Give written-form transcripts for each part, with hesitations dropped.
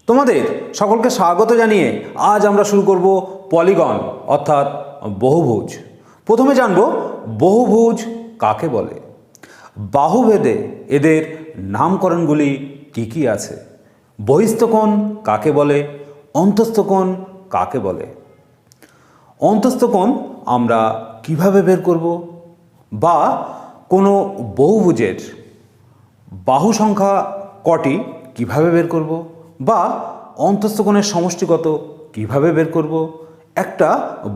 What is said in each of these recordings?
তোমাদের সকলকে স্বাগত জানিয়ে আজ আমরা শুরু করব পলিগন অর্থাৎ বহুভুজ। প্রথমে জানব বহুভুজ কাকে বলে, বাহুভেদে এদের নামকরণগুলি কি কি আছে, বহিস্থকোণ কাকে বলে, অন্তস্থকোণ কাকে বলে। অন্তস্থকোণ আমরা কিভাবে বের করব, বা কোনো বহুভুজের বাহু সংখ্যা কটি কিভাবে বের করব, বা অন্তস্থকোণের সমষ্টি কত কিভাবে বের করব, একটা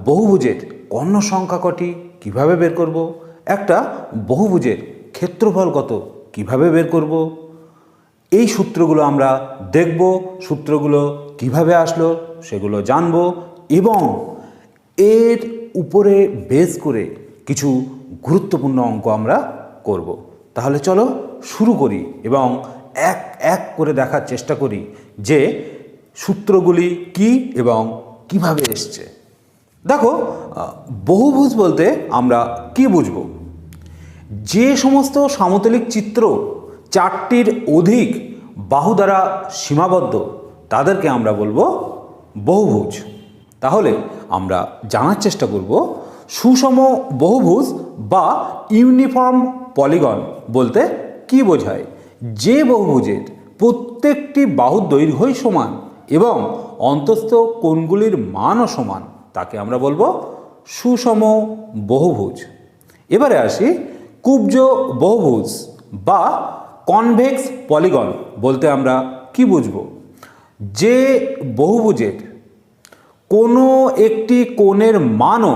বহুভুজের কর্ণ সংখ্যা কটি কিভাবে বের করব, একটা বহুভুজের ক্ষেত্রফল কত কিভাবে বের করব, এই সূত্রগুলো আমরা দেখব। সূত্রগুলো কিভাবে আসলো সেগুলো জানব এবং এর উপরে বেস করে কিছু গুরুত্বপূর্ণ অঙ্ক আমরা করব। তাহলে চলো শুরু করি এবং এক এক করে দেখার চেষ্টা করি যে সূত্রগুলি কি এবং কিভাবে এসছে। দেখো, বহুভুজ বলতে আমরা কি বুঝব? যে সমস্ত সমতলিক চিত্র চারটির অধিক বাহু দ্বারা সীমাবদ্ধ তাদেরকে আমরা বলবো বহুভুজ। তাহলে আমরা জানার চেষ্টা করব সুষম বহুভুজ বা ইউনিফর্ম পলিগন বলতে কি বোঝায়। যে বহুভুজের প্রত্যেকটি বাহুর দৈর্ঘ্যই সমান এবং অন্তস্থ কোণগুলির মানও সমান তাকে আমরা বলবো সুষম বহুভুজ। এবারে আসি কুব্জ বহুভুজ বা কনভেক্স পলিগন বলতে আমরা কি বুঝব? যে বহুভুজের কোনো একটি কোণের মানও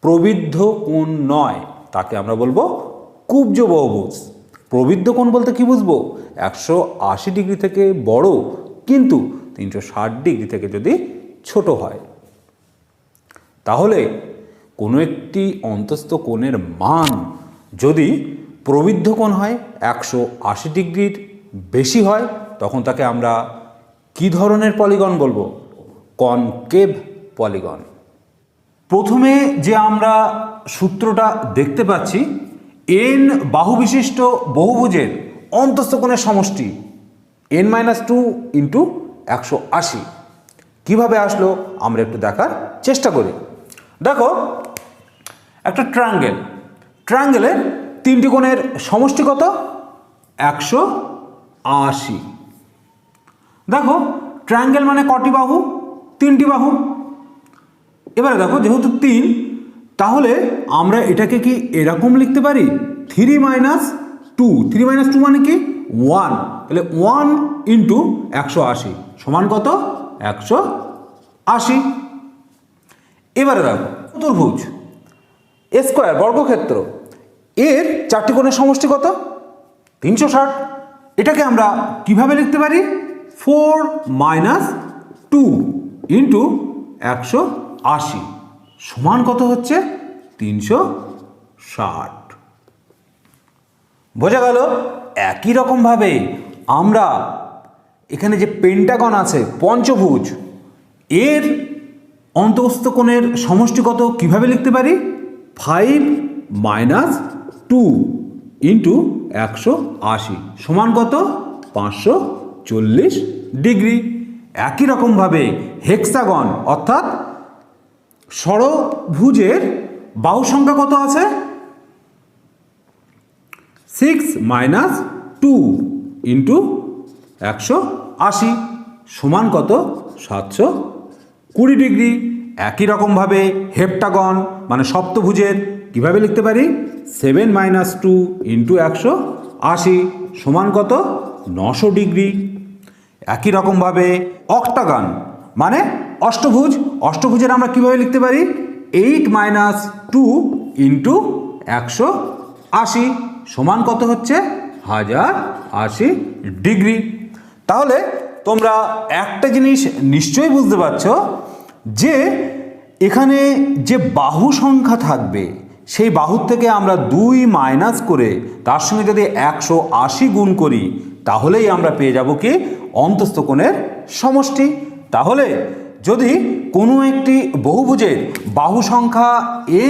প্রবৃদ্ধ কোণ নয় তাকে আমরা বলবো কুব্জ বহুভুজ। প্রবৃদ্ধ কোণ বলতে কি বুঝবো? 180 ডিগ্রি থেকে বড় কিন্তু 360 ডিগ্রি থেকে যদি ছোট হয়। তাহলে কোনো একটি অন্তস্থ কোণের মান যদি প্রবৃদ্ধ কোণ হয়, 180 ডিগ্রির বেশি হয়, তখন তাকে আমরা কি ধরনের পলিগন বলবো? Concave polygon. প্রথমে যে আমরা সূত্রটা দেখতে পাচ্ছি, n বাহু বিশিষ্ট বহুভুজের অন্তস্থ কোণের সমষ্টি n-2 ইন্টু 180। কীভাবে আসলো আমরা একটু দেখার চেষ্টা করি। দেখো, একটা ট্রায়াঙ্গেলের তিনটি কোণের সমষ্টি কত? 180। দেখো, ট্রায়াঙ্গেল মানে কটি বাহু? তিনটি বাহু। এবারে দেখো, যেহেতু 3, তাহলে আমরা এটাকে কি এরকম লিখতে পারি 3-2। 3-2 মানে কি? 1। তাহলে 1 ইন্টু 180 সমান কত? 180। এবারে দেখো, চতুর্ভুজ স্কোয়ার বর্গক্ষেত্র এর চারটি কোণের সমষ্টি কত? 360। এটাকে আমরা কিভাবে লিখতে পারি? 4-2 ইন্টু 180 সমান কত হচ্ছে? 360। বোঝা গেল? একই রকমভাবে আমরা এখানে যে পেন্টাগন আছে, পঞ্চভুজ, এর অন্তস্থ কোণের সমষ্টি কত কিভাবে লিখতে পারি? 5-2 ইন্টু 180 সমান কত? 540 ডিগ্রি। একই রকমভাবে হেক্সাগন অর্থাৎ ষড়ভুজের বাহু সংখ্যা কত আছে? 6-2 ইন্টু 180 সমান কত? 720 ডিগ্রি। একই রকমভাবে হেপ্টাগন মানে সপ্তভুজের কিভাবে লিখতে পারি? 7-2 ইন্টু 180 সমান কত? 900 ডিগ্রি। একই রকমভাবে অক্টাগন মানে অষ্টভুজের আমরা কিভাবে লিখতে পারি? 8-2 ইন্টু 180 সমান কত হচ্ছে? 1080 ডিগ্রি। তাহলে তোমরা একটা জিনিস নিশ্চয়ই বুঝতে পারছো যে এখানে যে বাহু সংখ্যা থাকবে সেই বাহুর থেকে আমরা 2 মাইনাস করে তার সঙ্গে যদি 180 গুণ করি তাহলেই আমরা পেয়ে যাব কি? অন্তস্থ কোণের সমষ্টি। তাহলে যদি কোনো একটি বহুভুজের বাহু সংখ্যা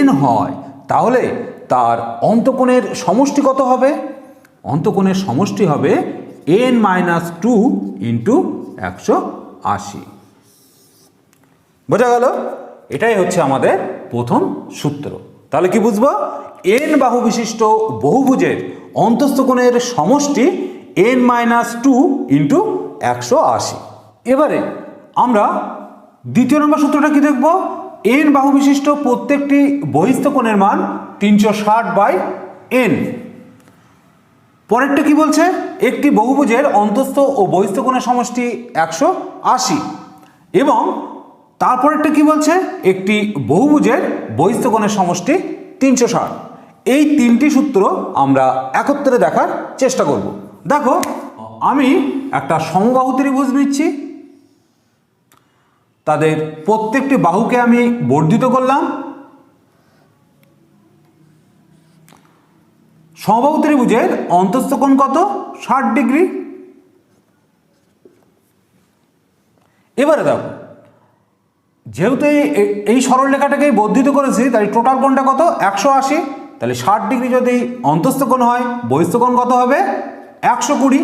n হয় তাহলে তার অন্তকোণের সমষ্টি কত হবে? অন্তকোণের সমষ্টি হবে n-2 ইন্টু 180। বোঝা গেল? এটাই হচ্ছে আমাদের প্রথম সূত্র। তাহলে কি বুঝবো? n বাহু বিশিষ্ট বহুভুজের অন্তস্থ কোণের সমষ্টি n-2 ইন্টু 180। এবারে আমরা দ্বিতীয় নম্বর সূত্রটা কি দেখব? n বাহু বিশিষ্ট প্রত্যেকটি বহিস্থ কোণের মান 360/n। পরেরটা কি বলছে? একটি বহুভুজের অন্তস্থ ও বহিস্থ কোণের সমষ্টি 180 এবং তারপরেরটা কি বলছে? একটি বহুভুজের বহিস্থ কোণের সমষ্টি 360। এই তিনটি সূত্র আমরা একত্রে দেখার চেষ্টা করব। দেখো, আমি একটা সমবাহু ত্রিভুজ নিচ্ছি, তাদের প্রত্যেকটি বাহুকে আমি বর্ধিত করলাম। সমবাহু ত্রিভুজের অন্তস্থ কোণ কত? 60 ডিগ্রি। এবারে দেখো, যেহেতু এই সরলরেখাটাকেই বর্ধিত করেছি, তাই টোটাল কোণটা কত? 180। তাহলে 60 ডিগ্রি যদি অন্তস্থ কোণ হয়, বহিস্থ কোণ কত হবে? 120।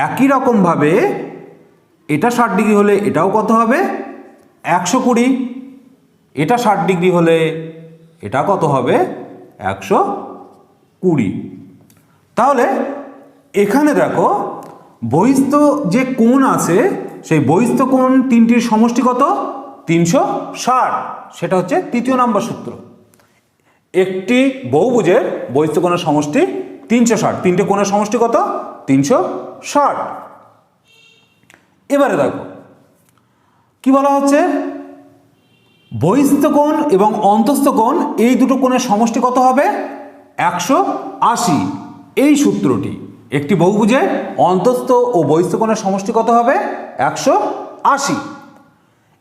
একই রকমভাবে এটা 60 ডিগ্রি হলে এটাও কত হবে? 120। এটা 60 ডিগ্রি হলে এটা কত হবে? 120। তাহলে এখানে দেখো, বহিস্থ যে কোণ আছে, সেই বহিস্থ কোণ তিনটির সমষ্টি কত? 360। সেটা হচ্ছে তৃতীয় নম্বর সূত্র। একটি বহুভুজের বহিস্থ কোণের সমষ্টি 360, তিনটে কোণের সমষ্টি কত? 360। এবারে দেখো কি বলা হচ্ছে? বহিস্থ কোণ এবং অন্তস্থ কোণ এই দুটো কোণের সমষ্টি কত হবে? 180। এই সূত্রটি একটি বহুভুজের অন্তস্থ ও বহিস্থ কোণের সমষ্টি কত হবে? 180।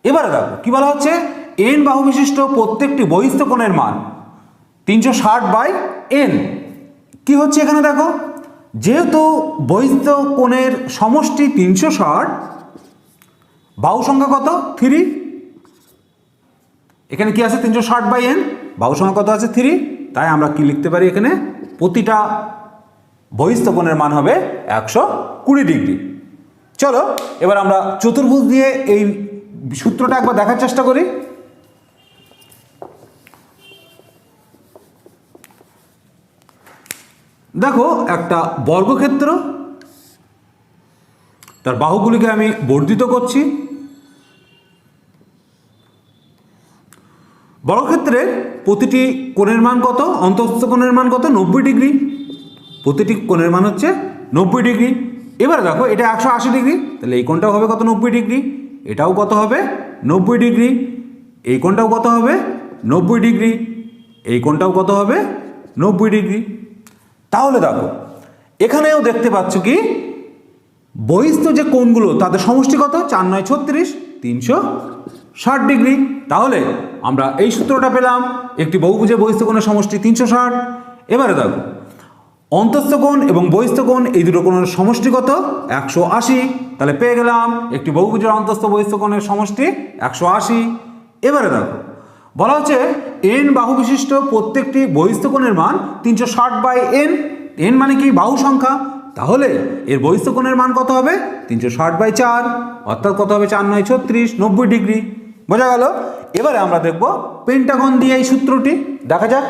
এবারে দেখো কি বলা হচ্ছে? n বাহু বিশিষ্ট প্রত্যেকটি বহিস্থ কোণের মান 360/n। কি হচ্ছে এখানে? দেখো, যেহেতু বহিস্থ কোণের সমষ্টি 360, বাহু সংখ্যা কত? 3। এখানে কি আছে? 360/n, বাহু সংখ্যা কত আছে? 3। তাই আমরা কি লিখতে পারি? এখানে প্রতিটা বহিস্থ কোণের মান হবে 120 ডিগ্রি। চলো এবার আমরা চতুর্ভুজ দিয়ে এই সূত্রটা একবার দেখার চেষ্টা করি। দেখো, একটা বর্গক্ষেত্র, তার বাহুগুলিকে আমি বর্ধিত করছি। বর্গক্ষেত্রের প্রতিটি কোণের মান কত? অন্তস্থ কোণের মান কত? 90 ডিগ্রি। প্রতিটি কোণের মান হচ্ছে 90 ডিগ্রি। এবারে দেখো, এটা 180 ডিগ্রি, তাহলে এই কোণটাও হবে কত? 90 ডিগ্রি। এটাও কত হবে? 90 ডিগ্রি। এই কোণটাও কত হবে? 90 ডিগ্রি। এই কোণটাও কত হবে? 90 ডিগ্রি। তাহলে দেখো, এখানেও দেখতে পাচ্ছ কি বহিস্থ যে কোণগুলো তাদের সমষ্টি কত? 4 9 36, 360 ডিগ্রি। তাহলে আমরা এই সূত্রটা পেলাম, একটি বহুভুজের বহিস্থ কোণের সমষ্টি 360। এবারে দেখো, অন্তস্থ কোণ এবং বহিস্থ কোণ এই দুটো কোণের সমষ্টি কত? 180। তাহলে পেয়ে গেলাম একটি বহুভুজের অন্তস্থ বহিস্থ কোণের সমষ্টি 180। এবারে দেখো, বলা হচ্ছে n বাহু বিশিষ্ট প্রত্যেকটি বহিস্থ কোণের মান 360/n। n মানে কি? বাহু সংখ্যা। তাহলে এর বহিস্থ কোণের মান কত হবে? 360/4, অর্থাৎ কত হবে? 4 9 36, 90 ডিগ্রি। বোঝা গেল? এবারে আমরা দেখব পেন্টাগন দিয়ে এই সূত্রটি। দেখা যাক।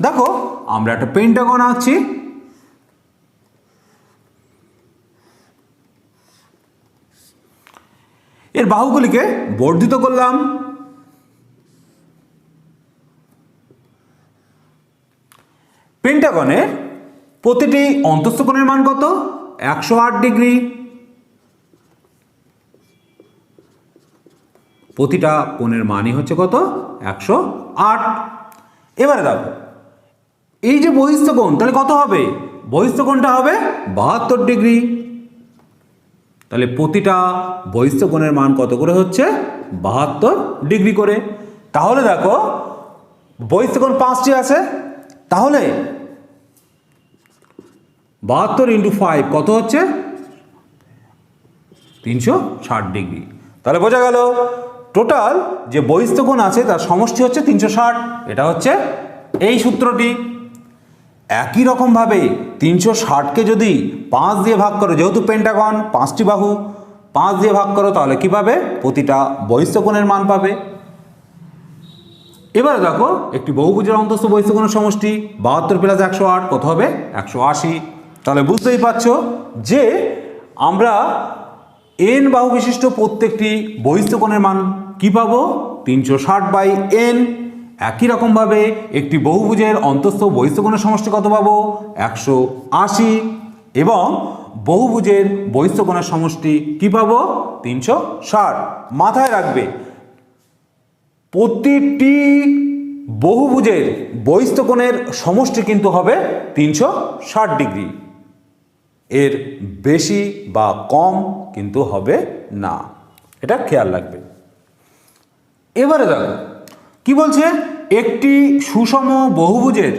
দেখো, আমরা একটা পেন্টাগন আঁকছি। এর বাহুগুলিকে বর্ধিত করলাম। পেন্টাগনের প্রতিটি অন্তস্থ কোণের মান কত? 108 ডিগ্রি। প্রতিটা কোণের মানই হচ্ছে কত? 108। এবারে দেখো, এই যে বহিস্থ কোণ, তাহলে কত হবে? বহিস্থ কোণটা হবে 72 ডিগ্রি। তাহলে প্রতিটা বহিস্থ কোণের মান কত করে হচ্ছে? 72 ডিগ্রি করে। তাহলে দেখো, বহিস্থ কোণ 5টি আছে, তাহলে 72 × 5 কত হচ্ছে? 360 ডিগ্রি। তাহলে বোঝা গেল টোটাল যে বহিস্থ কোণ আছে তার সমষ্টি হচ্ছে 360। এটা হচ্ছে এই সূত্রটি। একই রকমভাবে 360কে যদি 5 দিয়ে ভাগ করো, যেহেতু পেন্টাগন 5টি বাহু, 5 দিয়ে ভাগ করো, তাহলে কি পাবে? প্রতিটা বহিস্থ-কোণের মান পাবে। এবারে দেখো একটি বহুভুজের অন্তঃস্থ বহিস্থ-কোণের সমষ্টি 72 প্লাস 108 কত হবে? 180। তাহলে বুঝতেই পারছো যে আমরা n বাহু বিশিষ্ট প্রত্যেকটি বহিস্থ-কোণের মান কি পাবো? 360/n। একই রকমভাবে একটি বহুভুজের অন্তঃস্থ বহিস্থ-কোণের সমষ্টি কত পাবো? 180। এবং বহুভুজের বহিস্থ-কোণের সমষ্টি কি পাবো? 360। মাথায় রাখবে প্রতিটি বহুভুজের বহিস্থ-কোণের সমষ্টি কিন্তু হবে 360 ডিগ্রি, এর বেশি বা কম কিন্তু হবে না, এটা খেয়াল রাখবে। এবারে দেখো কি বলছে, একটি সুষম বহুভুজের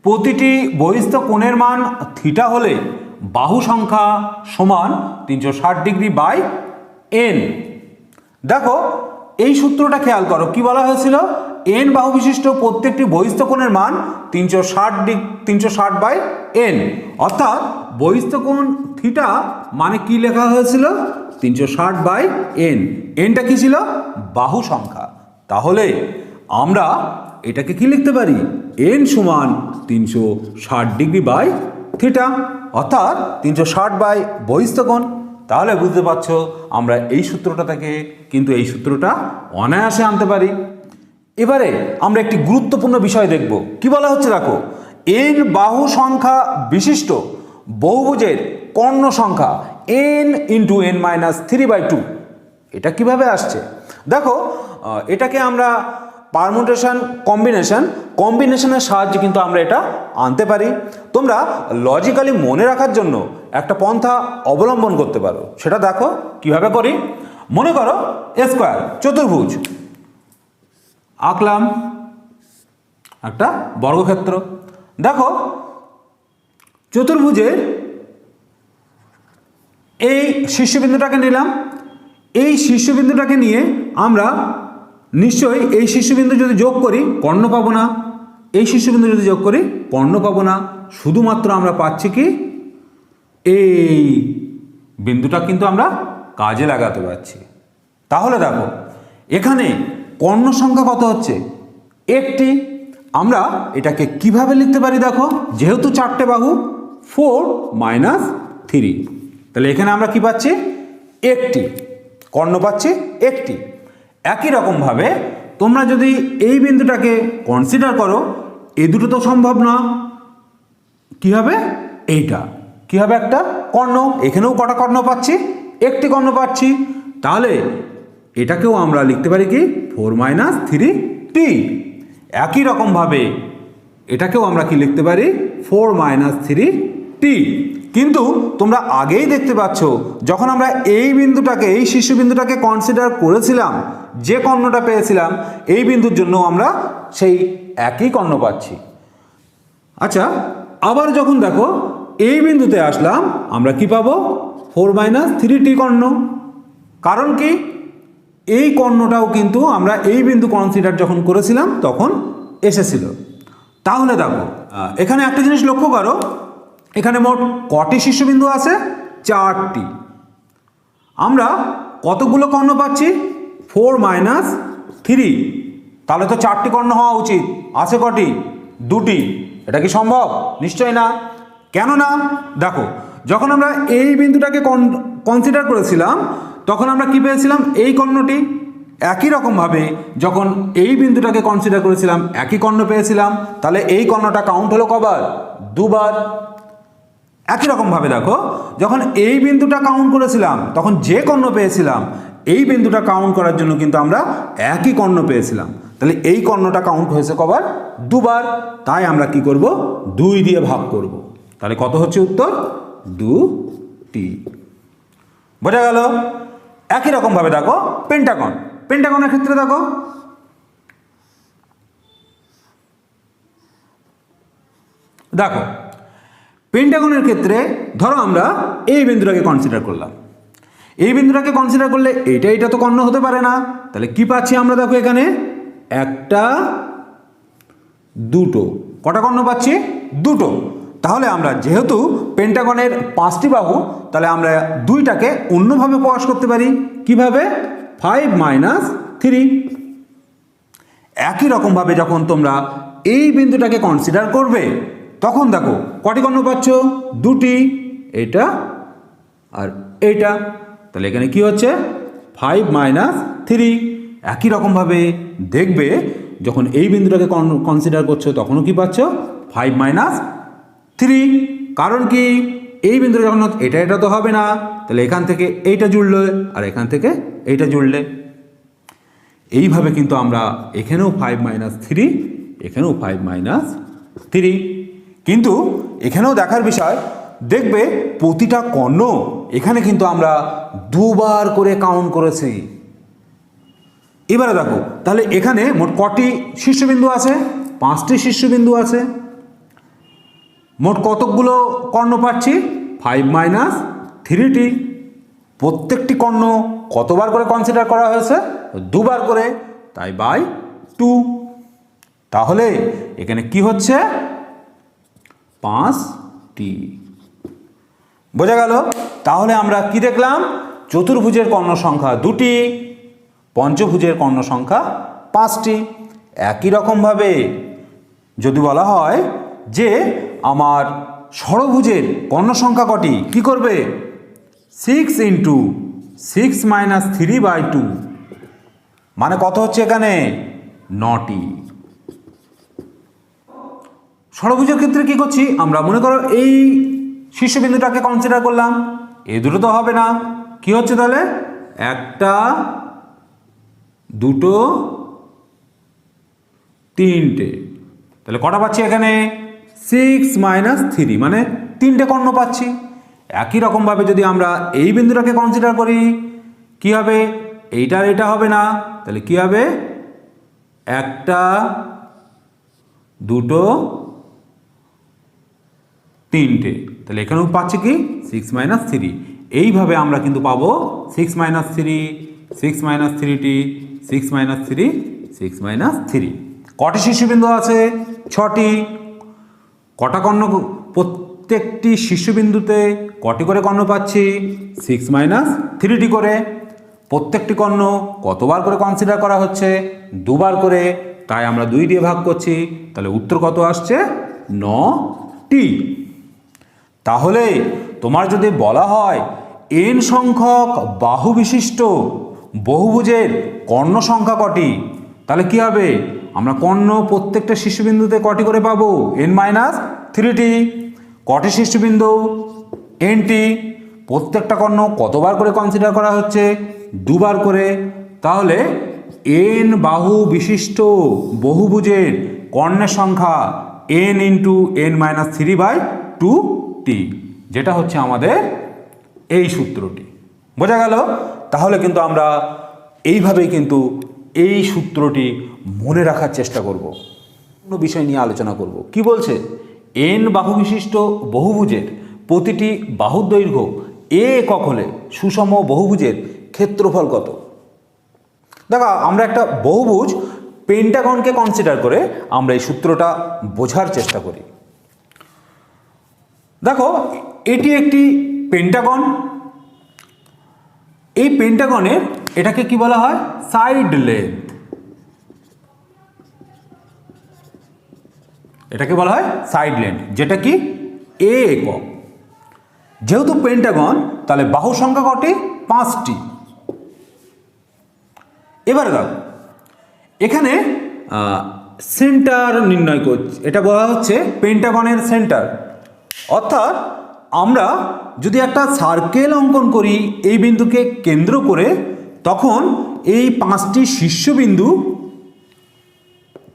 প্রতিটি বহিস্থ কোণের মান থিটা হলে বাহু সংখ্যা সমান 360 ডিগ্রি বাই n। দেখো এই সূত্রটা খেয়াল করো, কি বলা হয়েছিল? n বাহু বিশিষ্ট প্রত্যেকটি বহিস্থ কোণের মান 360/n, অর্থাৎ বহিস্থ কোণ থিটা মানে কি লেখা হয়েছিল? 360/n। nটা কি ছিল? বাহু সংখ্যা। তাহলে আমরা এটাকে কি লিখতে পারি? n সমান 360 ডিগ্রি বাই থিটা, অর্থাৎ 360 বাই বহিস্থ কোণ। তাহলে বুঝতে পারছো আমরা এই সূত্রটা থেকে কিন্তু এই সূত্রটা অনায়াসে আনতে পারি। এবারে আমরা একটি গুরুত্বপূর্ণ বিষয় দেখব। কি বলা হচ্ছে দেখো, n বাহু সংখ্যা বিশিষ্ট বহুভুজের কর্ণ সংখ্যা n × n-3/2। এটা কিভাবে আসছে দেখো, এটাকে আমরা পারমুটেশন কম্বিনেশনের সাহায্যে কিন্তু আমরা এটা আনতে পারি। তোমরা লজিক্যালি মনে রাখার জন্য একটা পন্থা অবলম্বন করতে পারো, সেটা দেখো কিভাবে করি। মনে করো স্কোয়ার চতুর্ভুজ আঁকলাম, একটা বর্গক্ষেত্র। দেখো চতুর্ভুজের এই শীর্ষবিন্দুটাকে নিলাম, এই শীর্ষবিন্দুটাকে নিয়ে আমরা নিশ্চয়ই এই শীর্ষবিন্দু যদি যোগ করি কর্ণ পাবো না, এই শীর্ষবিন্দু যদি যোগ করি কর্ণ পাবো না, শুধুমাত্র আমরা পাচ্ছি কি এই বিন্দুটা কিন্তু আমরা কাজে লাগাতে পারছি। তাহলে দেখো এখানে কর্ণ সংখ্যা কত হচ্ছে? একটি। আমরা এটাকে কিভাবে লিখতে পারি দেখো, যেহেতু 4টে বাহু 4 - 3, তাহলে এখানে আমরা কি পাচ্ছি? একটি কর্ণ পাচ্ছি, একটি। একই রকমভাবে তোমরা যদি এই বিন্দুটাকে কনসিডার করো, এই দুটো তো সম্ভব না, কি হবে? এইটা কি হবে? একটা কর্ণ। এখানেও কটা কর্ণ পাচ্ছি? একটি কর্ণ পাচ্ছি। তাহলে এটাকেও আমরা লিখতে পারি কি 4 - 3t। একই রকমভাবে এটাকেও আমরা কি লিখতে পারি 4 - 3t। কিন্তু তোমরা আগেই দেখতে পাচ্ছ যখন আমরা এই বিন্দুটাকে, এই শীর্ষবিন্দুটাকে কনসিডার করেছিলাম, যে কর্ণটা পেয়েছিলাম এই বিন্দুর জন্য আমরা সেই একই কর্ণ পাচ্ছি। আচ্ছা, আবার যখন দেখো এই বিন্দুতে আসলাম, আমরা কি পাবো? 4 - 3t কর্ণ। কারণ কি? এই কর্ণটাও কিন্তু আমরা এই বিন্দু কনসিডার যখন করেছিলাম তখন এসেছিল। তাহলে দেখো এখানে একটা জিনিস লক্ষ্য করো, এখানে মোট কটি শীর্ষবিন্দু আছে? 4টি। আমরা কতগুলো কর্ণ পাচ্ছি? 4 - 3। তাহলে তো 4টি কর্ণ হওয়া উচিত। আছে কটি? 2টি। এটা কি সম্ভব? নিশ্চয় না। কেন না? দেখো যখন আমরা এই বিন্দুটাকে কনসিডার করেছিলাম তখন আমরা কি পেয়েছিলাম? এই কর্ণটি। একই রকমভাবে যখন এই বিন্দুটাকে কনসিডার করেছিলাম একই কর্ণ পেয়েছিলাম। তাহলে এই কর্ণটা কাউন্ট হলো কবার? 2বার। একই রকমভাবে দেখো যখন এই বিন্দুটা কাউন্ট করেছিলাম তখন যে কর্ণ পেয়েছিলাম এই বিন্দুটা কাউন্ট করার জন্য কিন্তু আমরা একই কর্ণ পেয়েছিলাম। তাহলে এই কর্ণটা কাউন্ট হয়েছে কবার? 2বার। তাই আমরা কি করব? 2 দিয়ে ভাগ করব। তাহলে কত হচ্ছে উত্তর? 2t। বোঝা গেল? একই রকমভাবে দেখো পেন্টাগনের ক্ষেত্রে দেখো, পেন্টাগনের ক্ষেত্রে ধরো আমরা এই বিন্দুটাকে কনসিডার করলাম, এই বিন্দুটাকে কনসিডার করলে এটা তো কর্ণ হতে পারে না। তাহলে কি পাচ্ছি আমরা? দেখো এখানে একটা, দুটো কটা কর্ণ পাচ্ছি? দুটো। তাহলে আমরা যেহেতু পেন্টাগনের 5টি বাহু, তাহলে আমরা 2টাকে অন্যভাবে প্রকাশ করতে পারি। কিভাবে? 5 - 3। একই রকমভাবে যখন তোমরা এই বিন্দুটাকে কনসিডার করবে তখন দেখো কটি কর্ণ পাচ্ছ? 2টি, এটা আর এইটা। তাহলে এখানে কি হচ্ছে? 5 - 3। একই রকমভাবে দেখবে যখন এই বিন্দুটাকে কনসিডার করছো তখনও কি পাচ্ছ? 5 - 3। কারণ কি? এই বিন্দুটা যখন এটা তো হবে না, তাহলে এখান থেকে এইটা জুড়লে আর এখান থেকে এইটা জুড়লে। এইভাবে কিন্তু আমরা এখানেও 5 - 3, এখানেও 5 - 3। কিন্তু এখানেও দেখার বিষয়, দেখবে প্রতিটা কর্ণ এখানে কিন্তু আমরা দুবার করে কাউন্ট করেছি। এবারে দেখো তাহলে এখানে মোট কটি শীর্ষবিন্দু আছে? 5টি শীর্ষবিন্দু আছে। মোট কতকগুলো কর্ণ পাচ্ছি? 5 - 3টি। প্রত্যেকটি কর্ণ কতবার করে কনসিডার করা হয়েছে? দুবার করে, তাই বাই 2। তাহলে এখানে কি হচ্ছে? 5টি। বোঝা গেল? তাহলে আমরা কি দেখলাম? চতুর্ভুজের কর্ণ সংখ্যা 2টি, পঞ্চভুজের কর্ণ সংখ্যা 5টি। একই রকমভাবে যদি বলা হয় যে আমার ষড়ভুজের কর্ণ সংখ্যা কটি, কি করবে? 6 × 6 - 3/2, মানে কত হচ্ছে এখানে? 9টি। ষড়ভুজের ক্ষেত্রে কি করছি আমরা? মনে করো এই শীর্ষবিন্দুটাকে কনসিডার করলাম, এই দুটো তো হবে না। কি হচ্ছে তাহলে? 1টা, 2টো, 3টে। তাহলে কটা পাচ্ছি এখানে? 6 - 3, মানে 3টে কর্ণ পাচ্ছি। একই রকমভাবে যদি আমরা এই বিন্দুটাকে কনসিডার করি, কি হবে? এইটার এটা হবে না, তাহলে কি হবে? 1টা, 2টো, 3টে। তাহলে এখানেও পাচ্ছি কি? 6 - 3। এইভাবে আমরা কিন্তু পাবো 6 - 3, 6 - 3টি, 6 - 3, 6 - 3। কটি শীর্ষবিন্দু আছে? 6টি। কটা কর্ণ? প্রত্যেকটি শীর্ষবিন্দুতে কটি করে কর্ণ পাচ্ছি? 6 - 3টি করে। প্রত্যেকটি কর্ণ কতবার করে কনসিডার করা হচ্ছে? দুবার করে, তাই আমরা 2 দিয়ে ভাগ করছি। তাহলে উত্তর কত আসছে? 9টি। তাহলে তোমার যদি বলা হয় n সংখ্যক বাহু বিশিষ্ট বহুভুজের কর্ণ সংখ্যা কটি, তাহলে কি হবে? আমরা কর্ণ প্রত্যেকটা শীর্ষবিন্দুতে কটি করে পাবো? n - 3টি। কটি শীর্ষবিন্দু? nটি। প্রত্যেকটা কর্ণ কতবার করে কনসিডার করা হচ্ছে? দুবার করে। তাহলে n বাহু বিশিষ্ট বহুভুজের কর্ণের সংখ্যা n × n - 3/2টি, যেটা হচ্ছে আমাদের এই সূত্রটি। বোঝা গেল? তাহলে কিন্তু আমরা এইভাবেই কিন্তু এই সূত্রটি মনে রাখার চেষ্টা করব। অন্য বিষয় নিয়ে আলোচনা করব। কি বলছে? n বাহু বিশিষ্ট বহুভুজের প্রতিটি বাহুর দৈর্ঘ্য a একক হলে সুষম বহুভুজের ক্ষেত্রফল কত? দেখো আমরা একটা বহুভুজ পেন্টাগনকে কনসিডার করে আমরা এই সূত্রটা বোঝার চেষ্টা করি। দেখো এটি একটি পেন্টাগন। এই পেন্টাগনের এটাকে কি বলা হয়? Side length. এটাকে বলা হয় সাইড লেন্থ, যেটা কি a একক। যেহেতু পেন্টাগন, তাহলে বাহু সংখ্যা কটি? 5টি। এবারে দেখো এখানে সেন্টার নির্ণয় করছি। এটা বলা হচ্ছে পেন্টাগনের সেন্টার। অর্থাৎ আমরা যদি একটা সার্কেল অঙ্কন করি এই বিন্দুকে কেন্দ্র করে, তখন এই 5টি শীর্ষবিন্দু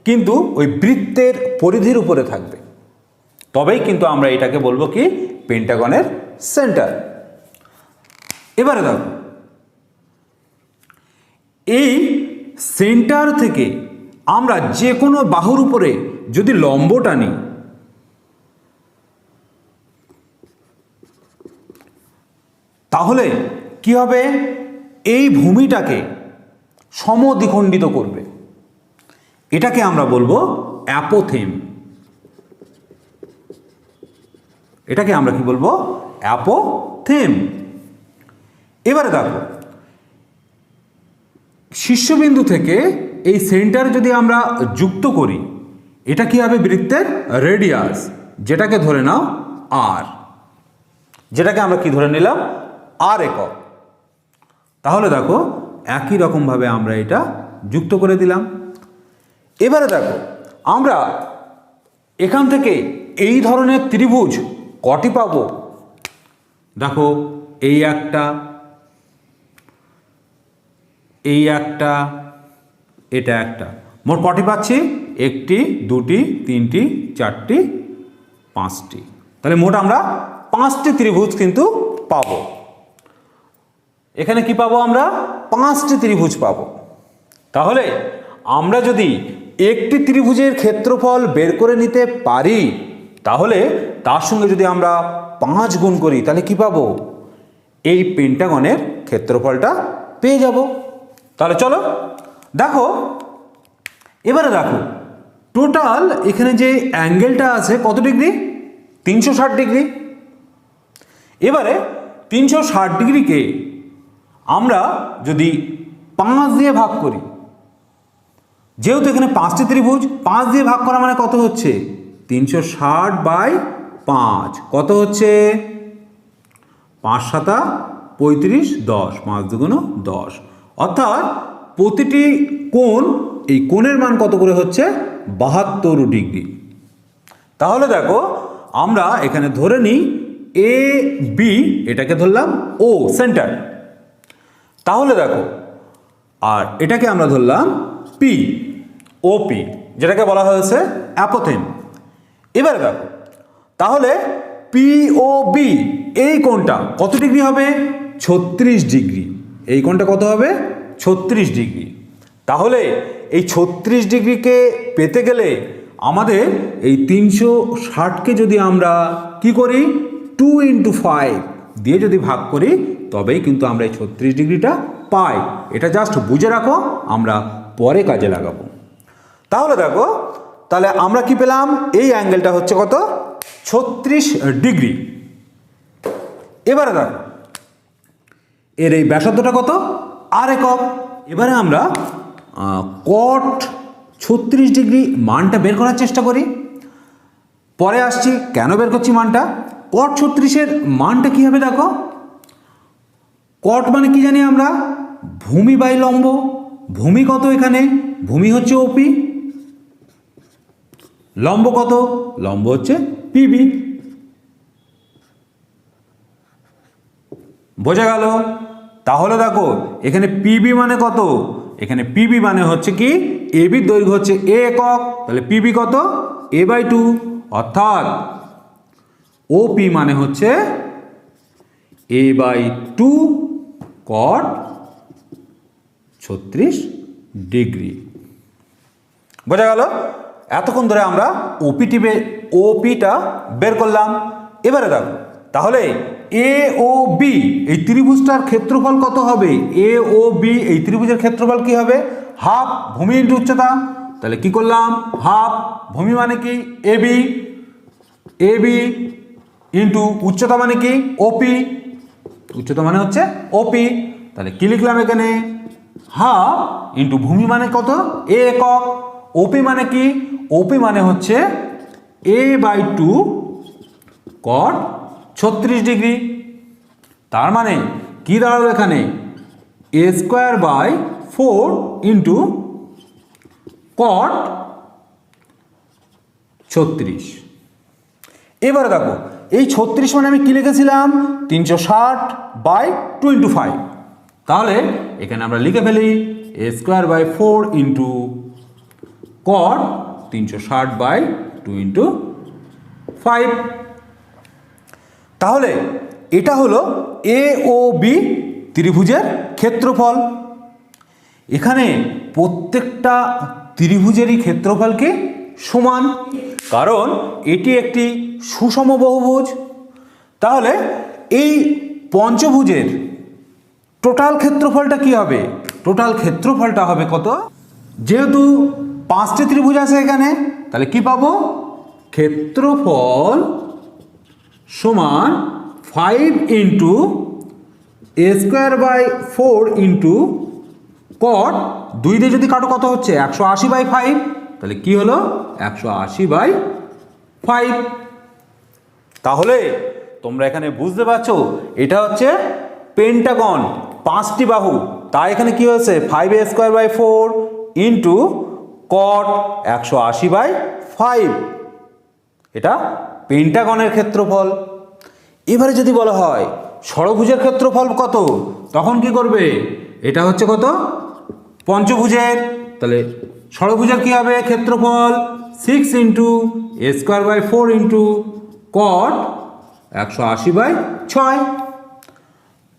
কিন্তু ওই বৃত্তের পরিধির উপরে থাকবে। তবেই কিন্তু আমরা এটাকে বলবো কি? পেন্টাগনের সেন্টার। এবারে দেখো এই সেন্টার থেকে আমরা যে কোনো বাহুর উপরে যদি লম্ব টানি, তাহলে কি হবে? এই ভূমিটাকে সমদ্বিখণ্ডিত করবে। এটাকে আমরা বলবো অ্যাপোথেম। এটাকে আমরা কি বলবো? অ্যাপোথেম। এবারে দেখো, শীর্ষবিন্দু থেকে এই সেন্টার যদি আমরা যুক্ত করি, এটা কি হবে? বৃত্তের রেডিয়াস, যেটাকে ধরে নাও আর, যেটাকে আমরা কি ধরে নিলাম? আর একক। তাহলে দেখো একই রকমভাবে আমরা এটা যুক্ত করে দিলাম। এবারে দেখো আমরা এখান থেকে এই ধরনের ত্রিভুজ কটি পাবো? দেখো এই একটা, এই একটা, এটা একটা, মোট কটি পাচ্ছি? একটি, দুটি, তিনটি, চারটি, পাঁচটি। তাহলে মোট আমরা 5টি ত্রিভুজ কিন্তু পাবো। এখানে কি পাবো আমরা? 5টি ত্রিভুজ পাবো। তাহলে আমরা যদি একটি ত্রিভুজের ক্ষেত্রফল বের করে নিতে পারি, তাহলে তার সঙ্গে যদি আমরা 5 গুণ করি, তাহলে কি পাবো? এই পেন্টাগনের ক্ষেত্রফলটা পেয়ে যাব। তাহলে চলো দেখো, এবারে দেখো টোটাল এখানে যে অ্যাঙ্গেলটা আছে কত ডিগ্রি? 360 ডিগ্রি। এবারে 360 ডিগ্রিকে আমরা যদি 5 দিয়ে ভাগ করি, যেহেতু এখানে 5টি ত্রিভুজ, 5 দিয়ে ভাগ করা মানে কত হচ্ছে? 360/5 কত হচ্ছে? 5 7 35, 10, 5 2 10। অর্থাৎ প্রতিটি কোণ, এই কোণের মান কত করে হচ্ছে? 72 ডিগ্রি। তাহলে দেখো আমরা এখানে ধরে নিই এ বি, এটাকে ধরলাম ও সেন্টার। তাহলে দেখো, আর এটাকে আমরা ধরলাম পি, ওপি, যেটাকে বলা হয়েছে অ্যাপোথেম। এবারে দেখো, তাহলে পি ও বি এই কোণটা কত ডিগ্রি হবে? 36 ডিগ্রি। এই কোণটা কত হবে? 36 ডিগ্রি। তাহলে এই 36 ডিগ্রিকে পেতে গেলে আমাদের এই 360কে যদি আমরা কি করি? 2 × 5 দিয়ে যদি ভাগ করি, তবেই কিন্তু আমরা এই 36 ডিগ্রিটা পাই। এটা জাস্ট বুঝে রাখো, আমরা পরে কাজে লাগাবো। তাহলে দেখো, তাহলে আমরা কি পেলাম? এই অ্যাঙ্গেলটা হচ্ছে কত? 36 ডিগ্রি। এবারে দেখো এর এই ব্যাসার্ধটা কত? আর একক। এবারে আমরা কট 36 ডিগ্রি মানটা বের করার চেষ্টা করি। পরে আসছি কেন বের করছি মানটা। কট 36-এর মানটা কি হবে? দেখো, কট মানে কি জানি আমরা? ভূমি বাই লম্ব। ভূমি কত এখানে? ভূমি হচ্ছে ওপি। লম্ব কত? লম্ব হচ্ছে পিবি। বোঝা গেল? তাহলে দেখো এখানে পিবি মানে কত? এখানে পিবি মানে হচ্ছে কি? এবির দৈর্ঘ্য হচ্ছে এ একক, তাহলে পিবি কত? a/2। অর্থাৎ ওপি মানে হচ্ছে a/2 কট 36 ডিগ্রি। বোঝা গেল? এতক্ষণ ধরে আমরা ওপিটা বের করলাম। এবারে দেখো, তাহলে এ ও বি এই ত্রিভুজটার ক্ষেত্রফল কত হবে? এ ও বি এই ত্রিভুজের ক্ষেত্রফল কি হবে? হাফ ভূমি ইন্টু উচ্চতা। তাহলে কি করলাম? হাফ ভূমি মানে কি? এবি, এবি ইন্টু উচ্চতা মানে কি? ওপি, উচ্চতা মানে হচ্ছে ওপি। তাহলে কি লিখলাম এখানে? হাফ ইন্টু ভূমি মানে কত? এ একক। ওপি মানে কি? ওপি মানে হচ্ছে a/2 কট 36 ডিগ্রি। তার মানে কি দাঁড়ালো এখানে? a²/4 into cot 36। এবারে দেখো এই 36 মানে আমি কি লিখেছিলাম? 360/2 × 5। তাহলে এখানে আমরা লিখে ফেলি a²/4 ইন্টু কট 360/2 × 5। তাহলে এটা হলো এ ও বি ত্রিভুজের ক্ষেত্রফল। এখানে প্রত্যেকটা ত্রিভুজেরই ক্ষেত্রফল কি? সমান, কারণ এটি একটি সুষম বহুভুজ। তাহলে এই পঞ্চভুজের টোটাল ক্ষেত্রফলটা কি হবে? টোটাল ক্ষেত্রফলটা হবে কত? যেহেতু 5টি ত্রিভুজ আছে এখানে, তাহলে কি পাবো? ক্ষেত্রফল সমান 5 into a square by 4 into cot 2 দিয়ে যদি কাটো কত হচ্ছে 180/5, তাহলে কি হলো 180/5। তাহলে তোমরা এখানে বুঝতে পারছো এটা হচ্ছে পেন্টাগন, 5টি বাহু, তাই এখানে কি হয়েছে 5a² / 4 ইন্টু কট 180/5, এটা পেন্টাগনের ক্ষেত্রফল। এবারে যদি বলা হয় ষড়ভুজের ক্ষেত্রফল কত, তখন কি করবে, এটা হচ্ছে কত পঞ্চভুজের, তাহলে ষড়ভুজের কি হবে ক্ষেত্রফল 6 ইন্টু a² / 4 ইন্টু কট 180/6।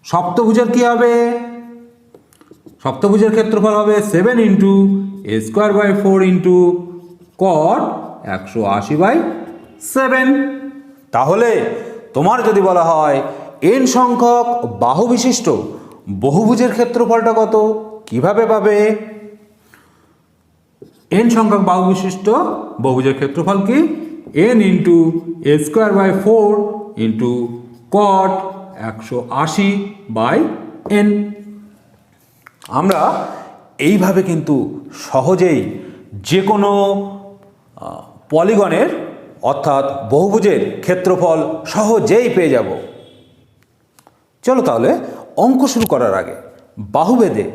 সপ্তভুজের কি হবে, সপ্তভুজের ক্ষেত্রফল হবে 7 ইন্টু a² / 4 ইন্টু কট 180/7। তাহলে তোমার যদি বলা হয় n সংখ্যক বাহু বিশিষ্ট বহুভুজের ক্ষেত্রফলটা কত, কিভাবে পাবে? n সংখ্যক বাহু বিশিষ্ট বহুভুজের ক্ষেত্রফল কি n ইন্টু a² / 4 ইন্টু কট 180/n। আমরা এইভাবে কিন্তু সহজেই যে কোনো পলিগনের অর্থাৎ বহুভুজের ক্ষেত্রফল সহজেই পেয়ে যাব। চলো তাহলে অঙ্ক শুরু করার আগে বাহুভেদে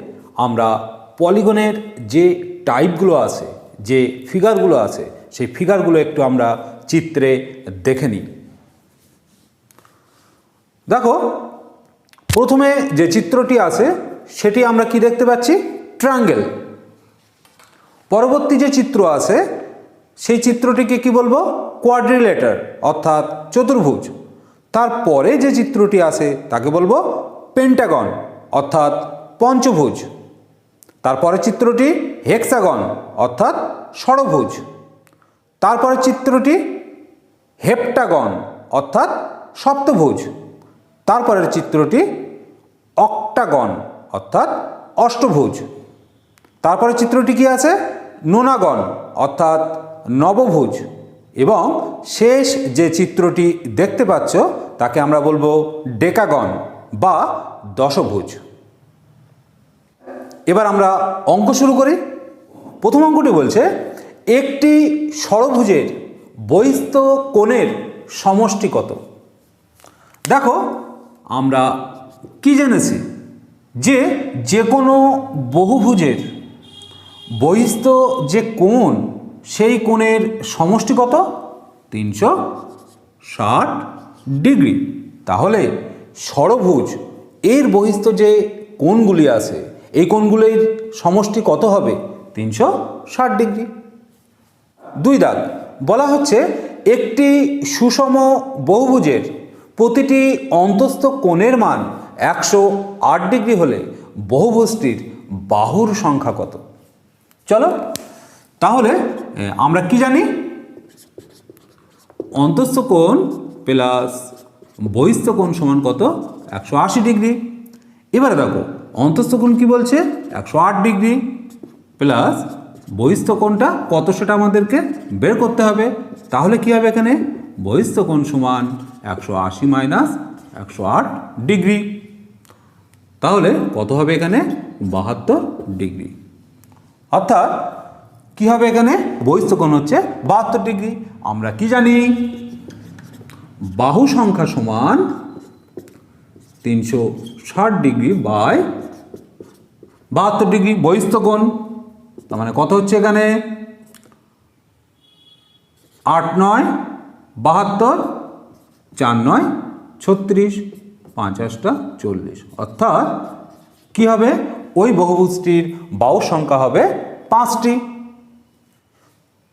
আমরা পলিগনের যে টাইপগুলো আছে, যে ফিগারগুলো আছে, সেই ফিগারগুলো একটু আমরা চিত্রে দেখে নিই। দেখো প্রথমে যে চিত্রটি আছে সেটি আমরা কি দেখতে পাচ্ছি, ট্রায়াঙ্গেল। পরবর্তী যে চিত্র আছে সেই চিত্রটিকে কি বলবো, কোয়াড্রিলেটার অর্থাৎ চতুর্ভুজ। তারপরে যে চিত্রটি আছে তাকে বলবো পেন্টাগন অর্থাৎ পঞ্চভুজ। তারপরে চিত্রটি হেক্সাগন অর্থাৎ ষড়ভুজ। তারপরে চিত্রটি হেপ্টাগন অর্থাৎ সপ্তভুজ। তারপরের চিত্রটি অক্টাগন অর্থাৎ অষ্টভুজ। তারপরে চিত্রটি কি আছে, নোনাগন অর্থাৎ নবভুজ। এবং শেষ যে চিত্রটি দেখতে পাচ্ছ তাকে আমরা বলবো ডেকাগন বা দশভুজ। এবার আমরা অঙ্ক শুরু করি। প্রথম অঙ্কটি বলছে একটি ষড়ভুজের বহিস্থ কোণের সমষ্টি কত। দেখো আমরা কি জেনেছি যে যে কোনো বহুভুজের বহিস্থ যে কোণ সেই কোণের সমষ্টি কত, 360 ডিগ্রি। তাহলে ষড়ভুজ এর বহিস্থ যে কোণগুলি আছে এই কোণগুলির সমষ্টি কত হবে, 360 ডিগ্রি। 2 দাগ বলা হচ্ছে একটি সুষম বহুভুজের প্রতিটি অন্তস্থ কোণের মান 108 ডিগ্রি হলে বহুভুজটির বাহুর সংখ্যা কত। চলো তাহলে আমরা কি জানি, অন্তস্থ কোণ প্লাস বহিস্থ কোণ সমান কত, 180 ডিগ্রি। এবারে দেখো অন্তস্থ কোণ কি বলছে 108 ডিগ্রি প্লাস বহিস্থ কোণটা কত সেটা আমাদেরকে বের করতে হবে। তাহলে কি হবে, এখানে বহিস্থ কোণ সমান 180 মাইনাস 108 ডিগ্রি। তাহলে কত হবে এখানে, 72 ডিগ্রি। অর্থাৎ কি হবে, এখানে বহিস্থ কোণ হচ্ছে 72 ডিগ্রি। আমরা কি জানি, বাহু সংখ্যা সমান 360 ডিগ্রি বাই 72 ডিগ্রি বহিস্থ কোণ। তার মানে কত হচ্ছে এখানে, 8 9 72, 4 9 36, 5 8 40। অর্থাৎ কি হবে, ওই বহুভুজটির বাহুর সংখ্যা হবে 5টি।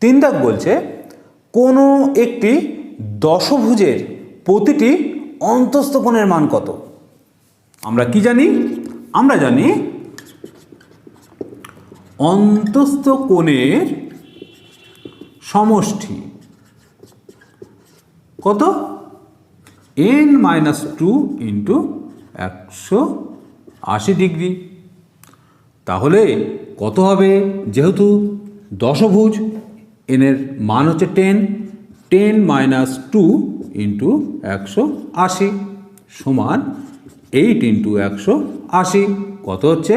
3 দাগ বলছে কোনো একটি দশভুজের প্রতিটি অন্তস্থ কোণের মান কত। আমরা কি জানি, আমরা জানি অন্তস্থ কোণের সমষ্টি কত, n-2 ইন্টু 180 ডিগ্রি। তাহলে কত হবে, যেহেতু দশভুজ এর মান হচ্ছে 10, 10 - 2 ইন্টু 180 সমান 8 ইন্টু 180 কত হচ্ছে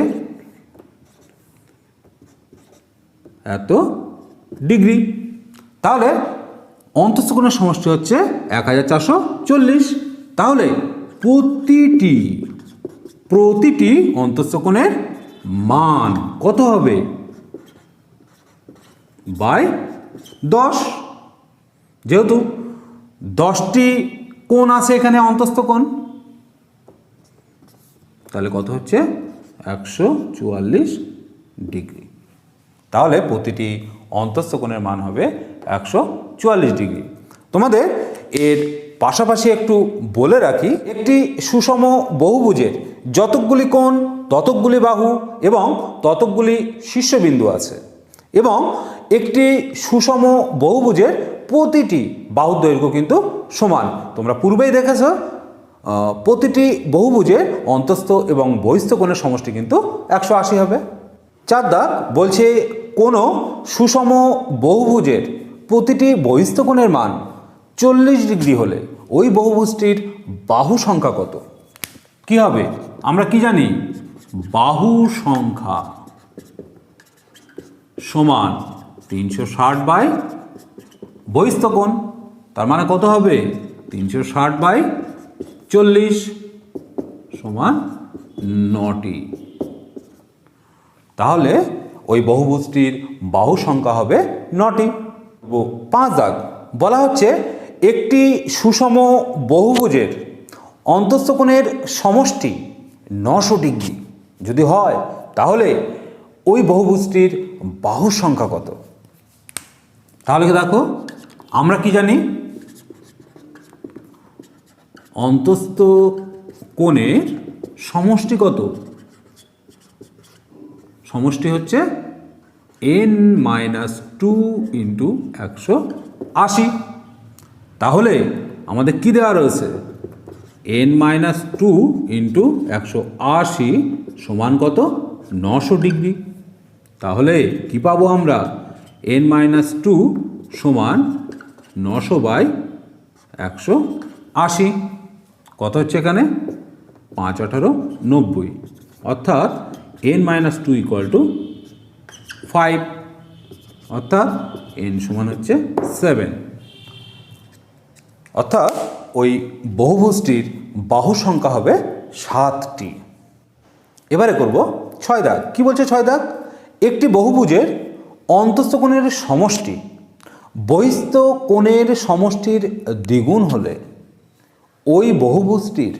এত ডিগ্রি। তাহলে অন্তঃস্থ কোণের সমষ্টি হচ্ছে 1440। তাহলে প্রতিটি অন্তঃস্থ কোণের মান কত হবে বাই 10, যেহেতু 10টি কোণ আছে এখানে অন্তঃস্থ কোণ, তাহলে কত হচ্ছে 144 ডিগ্রি। তাহলে প্রতিটি অন্তঃস্থ কোণের মান হবে 144 ডিগ্রি। তোমাদের এর পাশাপাশি একটু বলে রাখি, একটি সুষম বহুভুজের যতকগুলি কোণ ততকগুলি বাহু এবং ততকগুলি শীর্ষবিন্দু আছে, এবং একটি সুষম বহুভুজের প্রতিটি বাহুর দৈর্ঘ্য কিন্তু সমান। তোমরা পূর্বেই দেখেছ প্রতিটি বহুভুজের অন্তঃস্থ এবং বহিস্থ কোণের সমষ্টি কিন্তু 180 হবে। 4 দাগ বলছে কোনো সুষম বহুভুজের প্রতিটি বহিস্থ কোণের মান 40 ডিগ্রি হলে ওই বহুভুজটির বাহু সংখ্যা কত? কি হবে? আমরা কি জানি? বাহু সংখ্যা সমান 360 বাই বহিস্থ কোণ, তার মানে কত হবে 360 বাই 40 সমান 9টি। তাহলে ওই বহুভুজটির বাহু সংখ্যা হবে 9টি। 5 দাগ বলা হচ্ছে একটি সুষম বহুভুজের অন্তঃস্থ কোণের সমষ্টি 900 ডিগ্রি যদি হয় তাহলে ওই বহুভুজটির বাহুর সংখ্যা কত? তাহলে দেখো আমরা কি জানি, অন্তঃস্থ কোণের সমষ্টি কত? সমষ্টি হচ্ছে n-2 ইন্টু 180। তাহলে আমাদের কি দেওয়া রয়েছে? n-2 ইন্টু 180 সমান কত? 900 ডিগ্রি। তাহলে কি পাবো আমরা? n-2 সমান 900 বাই 180 কত হচ্ছে এখানে? 5×18 90, অর্থাৎ n-2 = 5, অর্থাৎ n সমান হচ্ছে 7, অর্থাৎ ওই বহুভুজটির বাহু সংখ্যা হবে 7টি। এবারে করব 6 দাগ। কি বলছে 6 দাগ? একটি বহুভুজের অন্তঃস্থ কোণের সমষ্টি বহিস্থ কোণের সমষ্টির দ্বিগুণ হলে ওই বহুভুজটির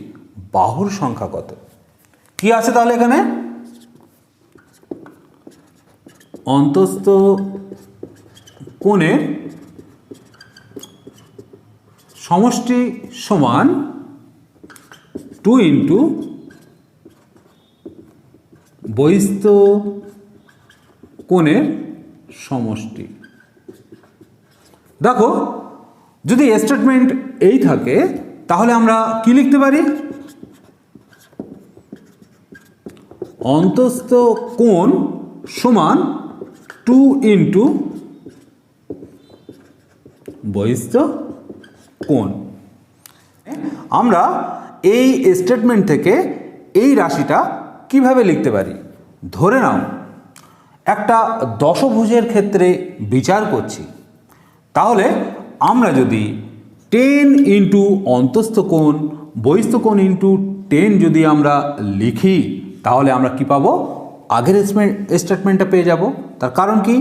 বাহুর সংখ্যা কত? কি আছে তাহলে এখানে? অন্তঃস্থ কোণের সমষ্টি সমান 2 ইন্টু বহিস্থ কোণের সমষ্টি। দেখো যদি স্টেটমেন্ট এই থাকে তাহলে আমরা কি লিখতে পারি? অন্তঃস্থ কোণ সমান 2 ইন্টু বহিস্থ কোণ। আমরা এই স্টেটমেন্ট থেকে এই রাশিটা কিভাবে লিখতে পারি? ধরে নাও একটা দশভুজের ক্ষেত্রে বিচার করছি, তাহলে আমরা যদি 10 ইন্টু অন্তঃস্থ কোণ বহিস্থ কোণ ইন্টু 10 যদি আমরা লিখি তাহলে আমরা কি পাবো? আগের স্টেটমেন্টটা পেয়ে যাব। তার কারণ কি?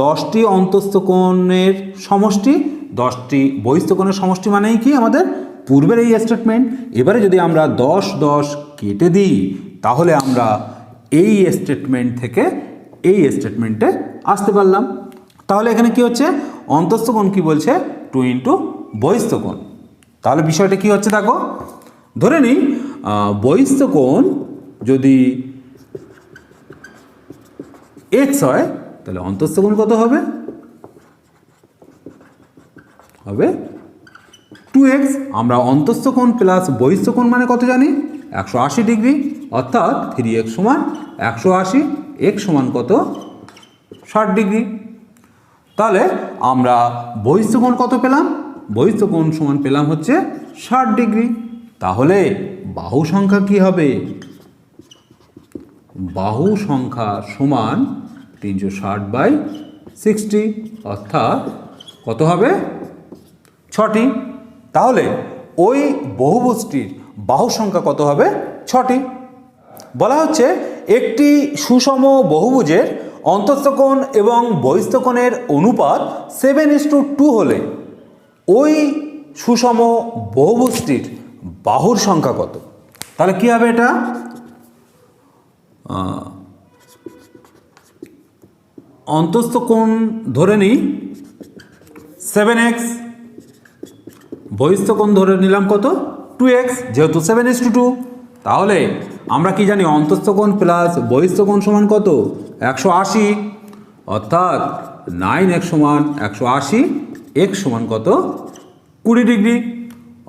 10টি অন্তঃস্থ কোণের সমষ্টি 10টি বহিস্থ কোণের সমষ্টি মানেই কি আমাদের পূর্বের এই স্টেটমেন্ট। এবারে যদি আমরা 10 10 কেটে দিই তাহলে আমরা এই স্টেটমেন্ট থেকে এই স্টেটমেন্টে আসতে পারলাম। তাহলে এখানে কি হচ্ছে? অন্তঃস্থ কোণ কি বলছে? 2 ইন্টু বহিস্থ কোণ। তাহলে বিষয়টা কি হচ্ছে দেখো, ধরে নিই বহিস্থ কোণ যদি x হয় তাহলে অন্তঃস্থ কোণ কত হবে? হবে 2x। আমরা অন্তঃস্থ কোণ প্লাস বহিস্থ কোণ মানে কত জানি? 180 ডিগ্রি, অর্থাৎ 3x সমান 180, x সমান কত? 60 ডিগ্রি। তাহলে আমরা বহিস্থ কোণ কত পেলাম? বহিস্থ কোণ সমান পেলাম হচ্ছে 60 ডিগ্রি। তাহলে বাহু সংখ্যা কি হবে? বাহু সংখ্যা সমান 360/60, অর্থাৎ কত হবে? 6টি। তাহলে ওই বহুভুজটির বাহু সংখ্যা কত হবে? 6টি। বলা হচ্ছে একটি সুষম বহুভুজের অন্তঃস্থ কোণ এবং বহিস্থ কোণের অনুপাত 7:2 হলে ওই সুষম বহুভুজটির বাহুর সংখ্যা কত? তাহলে কি হবে এটা? অন্তঃস্থ কোণ ধরে নিই 7x, বহিস্থ কোণ ধরে নিলাম কত? 2x, যেহেতু 7:2। তাহলে আমরা কি জানি? অন্তঃস্থ কোণ প্লাস বহিস্থ কোণ সমান কত? 180, অর্থাৎ 9x সমান 180, x সমান কত? 20 ডিগ্রি।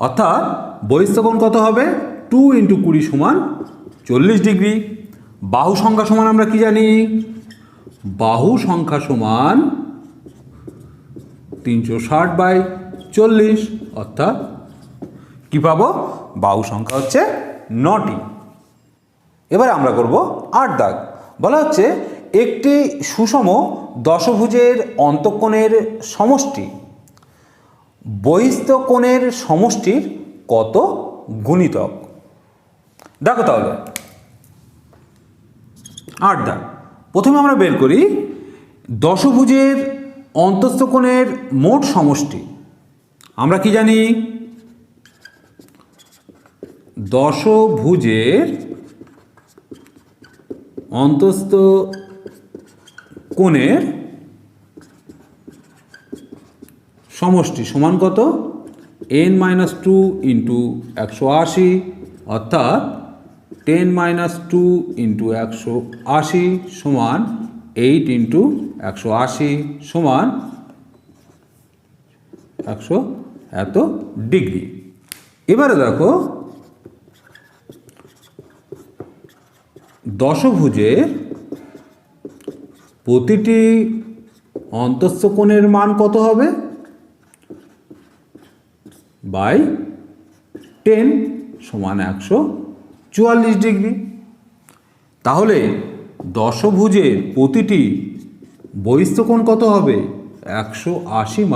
অর্থাৎ বহিস্থ কোণ কত হবে? 2 × 20 সমান 40 ডিগ্রি। বাহু সংখ্যা সমান আমরা কি জানি? বাহু সংখ্যা সমান 360/40, অর্থাৎ কি পাবো? বাহু সংখ্যা হচ্ছে 9টি। এবার আমরা করব 8 দাগ। বলা হচ্ছে একটি সুষম দশভুজের অন্তঃকোণের সমষ্টি বহিস্থ কোণের সমষ্টির কত গুণিতক? দেখো তাহলে 8 দাগ। প্রথমে আমরা বের করি দশভুজের অন্তঃস্থ কোণের মোট সমষ্টি। আমরা কি জানি? দশভুজের অন্তঃস্থ কোণের সমষ্টি সমান কত? n-2 × 180, অর্থাৎ 10-2 × 180 সমান 8 × 180 সমান 100 এত ডিগ্রি। এবারে দেখো দশভুজের প্রতিটি অন্তঃস্থ কোণের মান কত হবে? বাই 10 সমান 144 ডিগ্রি। তাহলে দশভুজের প্রতিটি বহিস্থ কোণ কত হবে? 180 -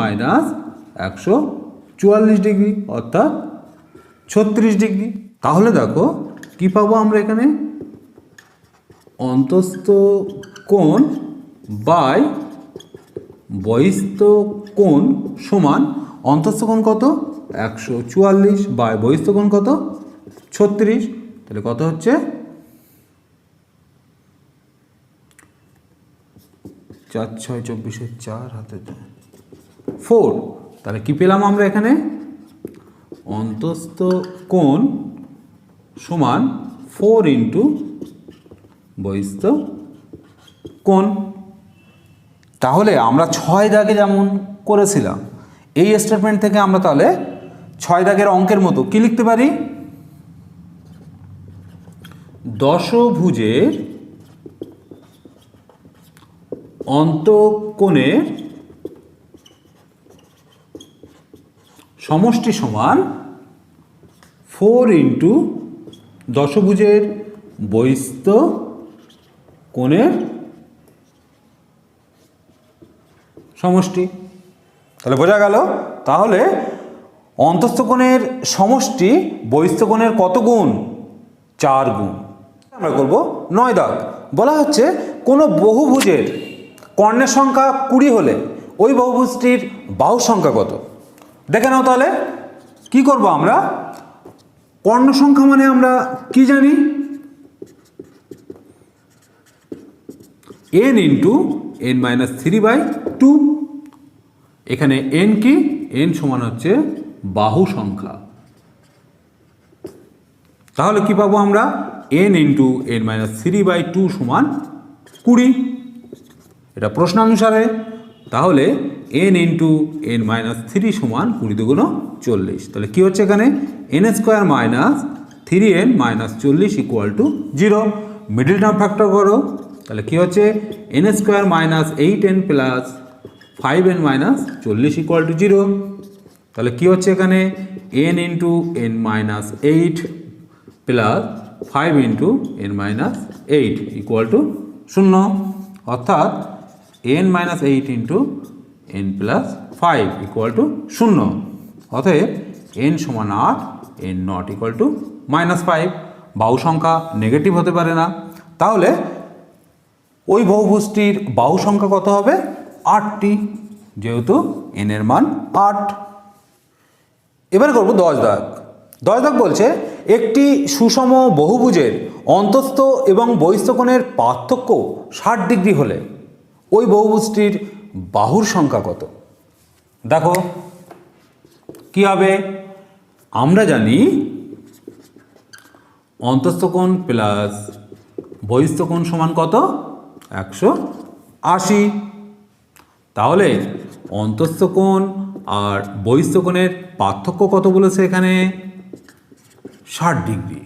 144 ডিগ্রি, অর্থাৎ 36 ডিগ্রি। তাহলে দেখো কি পাবো আমরা এখানে? অন্তঃস্থ কোণ বাই বহিস্থ কোণ সমান অন্তঃস্থ কোণ কত? 144 বাই বহিস্থ কোণ কত? 36। তাহলে কত হচ্ছে? 4 × 6 = 24, 4 হাতে 4। তাহলে কি পেলাম আমরা এখানে? অন্তঃস্থ কোণ সমান 4 × বহিস্থ কোণ। তাহলে আমরা 6 দাগে যেমন করেছিলাম এই স্টেটমেন্ট থেকে আমরা তাহলে 6 দাগের অঙ্কের মতো কি লিখতে পারি? দশভুজের অন্তঃকোণের সমষ্টি সমান 4 × দশভুজের বহিস্থ কোণের সমষ্টি। তাহলে বোঝা গেল? তাহলে অন্তঃস্থ কোণের সমষ্টি বহিস্থ কোণের কত গুণ? 4 গুণ। আমরা করব 9 দাগ। বলা হচ্ছে কোনো বহুভুজের কর্ণের সংখ্যা 20 হলে ওই বহুভুজটির বাহুর সংখ্যা কত? দেখে নাও তাহলে কি করব আমরা? কর্ণ সংখ্যা মানে আমরা কি জানি? n × n-3/2। এখানে n কি? n সমান হচ্ছে বাহু সংখ্যা। তাহলে কি পাবো আমরা? n × n-3/2 সমান 20। এটা প্রশ্নানুসারে। তাহলে n × n-3 সমান 20 × 40। তাহলে কি হচ্ছে এখানে? n² - 3n - 40 = 0। Middle term factor করো। তাহলে কি হচ্ছে? n² - 8n + 5n - 40 = 0। তাহলে কি হচ্ছে এখানে n into n minus eight plus 5 into n minus eight equal to 0, অর্থাৎ n minus eight into n plus 5 equal to 0। অতএব n সমান 8, n নট ইকুয়াল টু -5। বাহু সংখ্যা নেগেটিভ হতে পারে না, তাহলে ওই বহুভুজটির বাহু সংখ্যা কত হবে? 8টি, যেহেতু n এর মান 8। এবারে করব 10 দাগ। 10 দাগ বলছে একটি সুষম বহুভুজের অন্তস্থ এবং বহিস্থ কোণের পার্থক্য 60 ডিগ্রি হলে ওই বহুভুজটির বাহুর সংখ্যা কত? দেখো কি হবে, আমরা জানি অন্তস্থ কোণ প্লাস বহিস্থ কোণ সমান কত? 180। তাহলে অন্তস্থ কোণ আর বহিস্থ কোণের পার্থক্য কত বলেছে এখানে? 60 ডিগ্রি।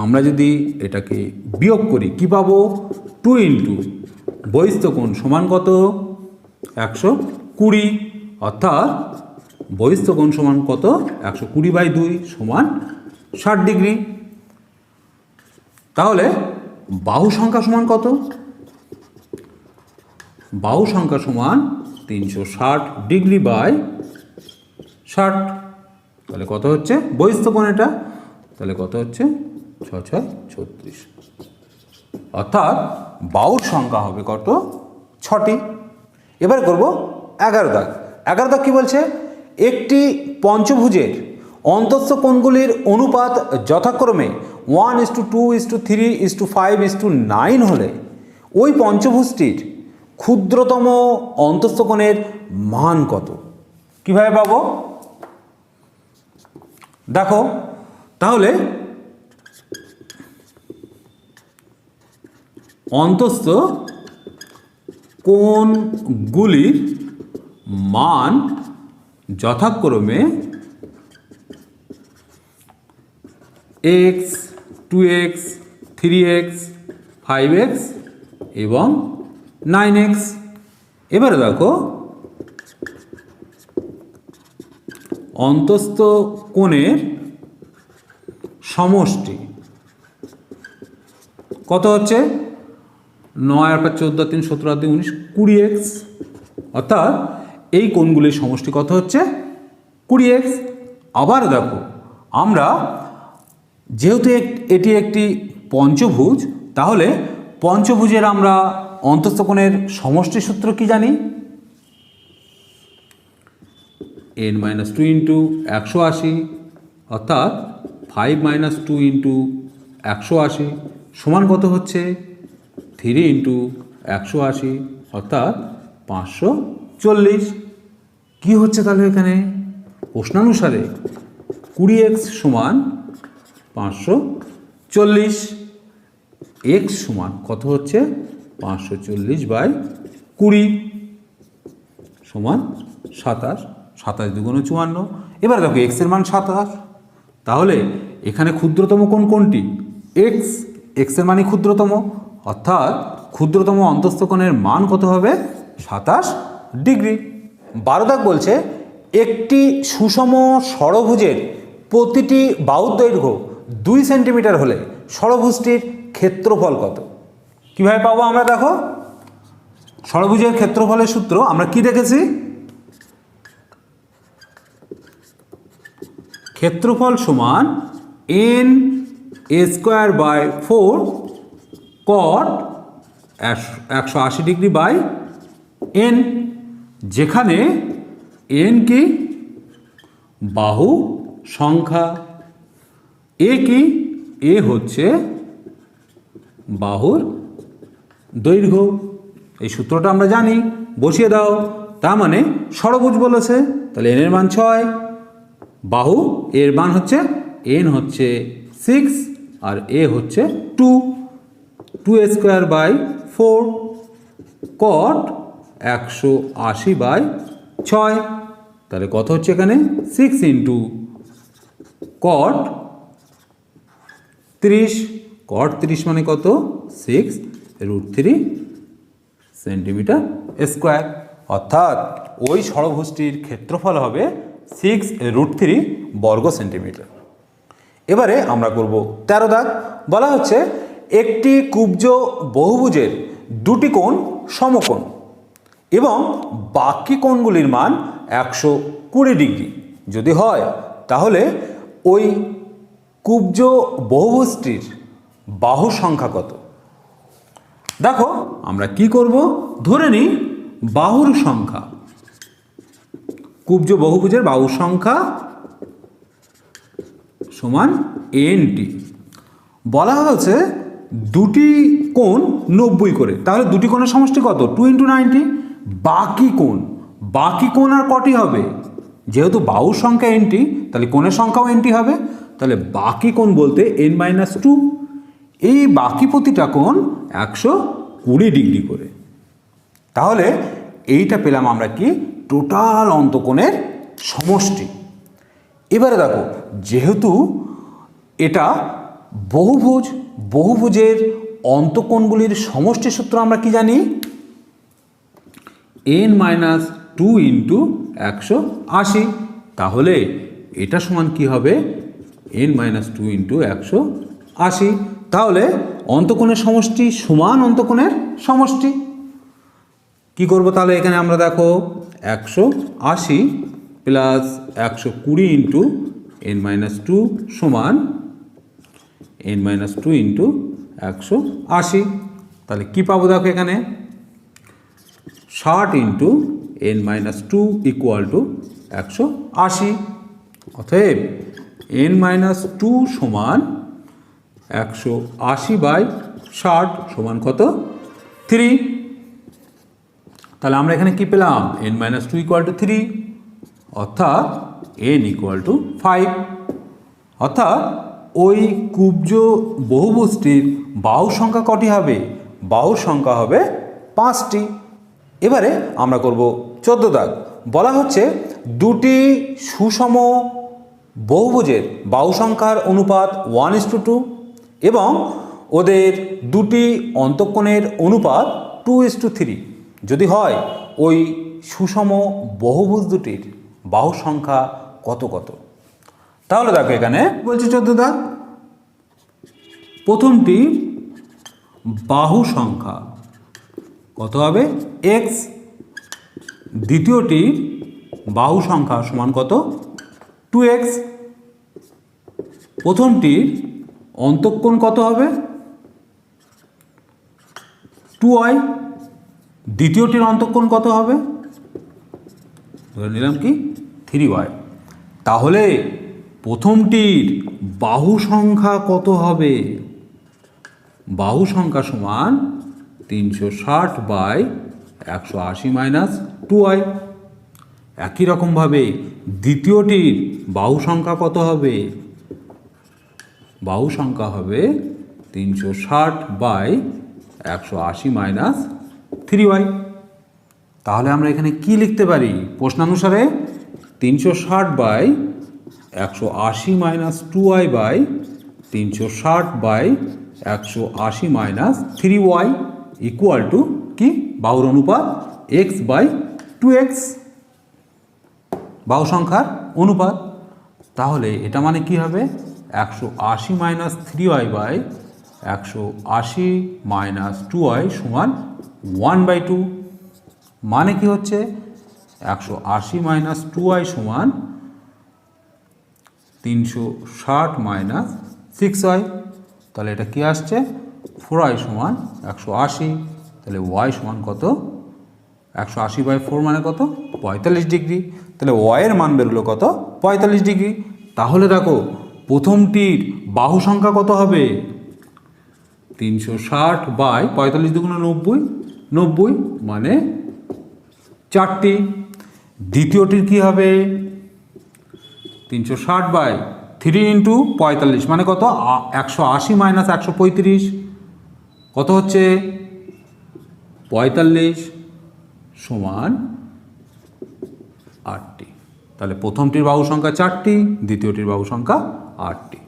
আমরা যদি এটাকে বিয়োগ করি কি পাবো? 2 ইন্টু বহিস্থ কোণ সমান কত? 120, অর্থাৎ বহিস্থ কোণ সমান কত? 120/2 সমান 60 ডিগ্রি। তাহলে বাহু সংখ্যা সমান কত? বাহু সংখ্যা সমান 360 ডিগ্রি বাই 60। তাহলে কত হচ্ছে বহিস্থ কোণ এটা? তাহলে কত হচ্ছে? 6 6 36, অর্থাৎ বাহুর সংখ্যা হবে কত? 6টি। এবার করব 11 দাগ। 11 দাগ কি বলছে? একটি পঞ্চভুজের অন্তস্থ কোণগুলির অনুপাত যথাক্রমে 1:2:3:5:9 হলে ওই পঞ্চভুজটির ক্ষুদ্রতম অন্তস্থ কোণের মান কত? কিভাবে পাবো? দেখো তাহলে অন্তস্থ কোণগুলির মান যথাক্রমে x, 2x, 3x, 5x এবং 9x। এবারে দেখো অন্তস্থ কোণের সমষ্টি কত হচ্ছে? 9 আর 5 14 3 17 আর 2 19 20x, অর্থাৎ এই কোণগুলির সমষ্টি কত হচ্ছে? 20x। আবার দেখো আমরা যেহেতু এটি একটি পঞ্চভুজ, তাহলে পঞ্চভুজের আমরা অন্তস্থ কোণের সমষ্টি সূত্র কি জানি? n-2 ইন্টু 180, অর্থাৎ 5 - 2 ইন্টু 180 সমান কত হচ্ছে? 3 ইন্টু 180, অর্থাৎ 540। কি হচ্ছে তাহলে এখানে? প্রশ্নানুসারে 20x সমান 540, x সমান কত হচ্ছে? 540/20 সমান 27। 27 2 × 54। এবার দেখো x এর মান 27, তাহলে এখানে ক্ষুদ্রতম কোণ কোনটি? x। x এর মানই ক্ষুদ্রতম, অর্থাৎ ক্ষুদ্রতম অন্তস্থ কোণের মান কত হবে? 27 ডিগ্রি। 12 দাগ বলছে একটি সুষম ষড়ভুজের প্রতিটি বাহুর দৈর্ঘ্য 2 সেন্টিমিটার হলে ষড়ভুজটির ক্ষেত্রফল কত? কিভাবে পাবো আমরা? দেখো ষড়ভুজের ক্ষেত্রফলের সূত্র আমরা কি দেখেছি? ক্ষেত্রফল সমান n²/4 cot 180 degree by n, যেখানে n কি? বাহু সংখ্যা, a কি? a হচ্ছে বাহুর দৈর্ঘ্য। এই সূত্রটা আমরা জানি, বসিয়ে দাও। তার মানে ষড়ভুজ বলেছে, তাহলে n এর মান 6, বাহু এর মান হচ্ছে n হচ্ছে 6 আর a হচ্ছে 2, 2²/4 cot 180/6, তাহলে কত হচ্ছে এখানে? 6 ইন্টু cot 30, cot 30 মানে কত? 6√3 সেন্টিমিটার স্কোয়ার, অর্থাৎ ওই ষড়ভুজটির ক্ষেত্রফল হবে 6√3 বর্গ সেন্টিমিটার। এবারে আমরা করব 13 দাগ। বলা হচ্ছে একটি কুব্জ বহুভুজের দুটি কোণ সমকোণ এবং বাকি কোণগুলির মান 120 ডিগ্রি যদি হয়, তাহলে ওই কুব্জ বহুভুজটির বাহু সংখ্যা কত? দেখো আমরা কি করব, ধরে নিই বাহুর সংখ্যা, কুব্জ বহুভুজের বাহুর সংখ্যা সমান NT। বলা হয়েছে দুটি কোণ 90 করে, তাহলে দুটি কোণের সমষ্টি কত? 2 × 90। বাকি কোণ আর কটি হবে? যেহেতু বাহুর সংখ্যা NT, তাহলে কোণের সংখ্যাও NT হবে। তাহলে বাকি কোণ বলতে n-2, এই বাকি প্রতিটা কোণ 120 ডিগ্রি করে। তাহলে এইটা পেলাম আমরা কি? টোটাল অন্তকোণের সমষ্টি। এবারে দেখো, যেহেতু এটা বহুভুজ, বহুভুজের অন্তকোণগুলির সমষ্টি সূত্র আমরা কি জানি? n-2 × 180। তাহলে এটা সমান কি হবে? n-2 × 180। তাহলে অন্তকোণের সমষ্টি সমান অন্তকোণের সমষ্টি। কি করব তাহলে? এখানে আমরা দেখো 180 প্লাস 120 × n-2 সমান n-2 × 180। তাহলে কি পাবো? দেখো এখানে 60 × n-2 = 180। অতএব n-2 সমান 180/60 সমান কত? 3। তাহলে আমরা এখানে কি পেলাম? n-2 = 3, অর্থাৎ n = 5। অর্থাৎ ওই কুব্জ বহুভুজটির বাহু সংখ্যা কটি হবে? বাহুর সংখ্যা হবে 5টি। এবারে আমরা করব 14 দাগ। বলা হচ্ছে দুটি সুষম বহুভুজের বাহু সংখ্যার অনুপাত 1:2 এবং ওদের দুটি অন্তঃকোণের অনুপাত 2:3 যদি হয়, ওই সুষম বহুভুজ দুটির বাহু সংখ্যা কত কত? তাহলে দেখো এখানে বলছে 14 দাগ, প্রথমটি বাহু সংখ্যা কত হবে? x। দ্বিতীয়টি বাহু সংখ্যা সমান কত? 2x। প্রথমটির অন্তঃকোণ কত হবে? 2y। দ্বিতীয়টির অন্তঃকোণ কত হবে? ধরে নিলাম কি? 3y। তাহলে প্রথমটির বাহু সংখ্যা কত হবে? বাহু সংখ্যা সমান 360/180 - 2y। একই রকমভাবে দ্বিতীয়টির বাহু সংখ্যা কত হবে? বাহু সংখ্যা হবে 360/180 - 3y। তাহলে আমরা এখানে কি লিখতে পারি? প্রশ্নানুসারে 360/180 - 2y 360/180 - 3y ইকুয়াল টু কি? বাহুর অনুপাত x/2x, বাহু সংখ্যার অনুপাত। তাহলে এটা মানে কি হবে? 180 - 3y 180 - 2y সমান 1/2। মানে কি হচ্ছে? 180 - 2y সমান 360 - 6y। তাহলে এটা কি আসছে? 4y সমান 180। তাহলে y সমান কত? 180/4 মানে কত? 45 ডিগ্রি। তাহলে y এর মান বেরোলো কত? 45 ডিগ্রি। তাহলে দেখো প্রথমটির বাহু সংখ্যা কত হবে? 360/45 × 90, 90 মানে 4টি। দ্বিতীয়টির কি হবে? 360/3 × 45 মানে কত? 180 - 135 কত হচ্ছে? 45 সমান 8টি। তাহলে প্রথমটির বাহু সংখ্যা 4টি, দ্বিতীয়টির বাহু সংখ্যা 8টি।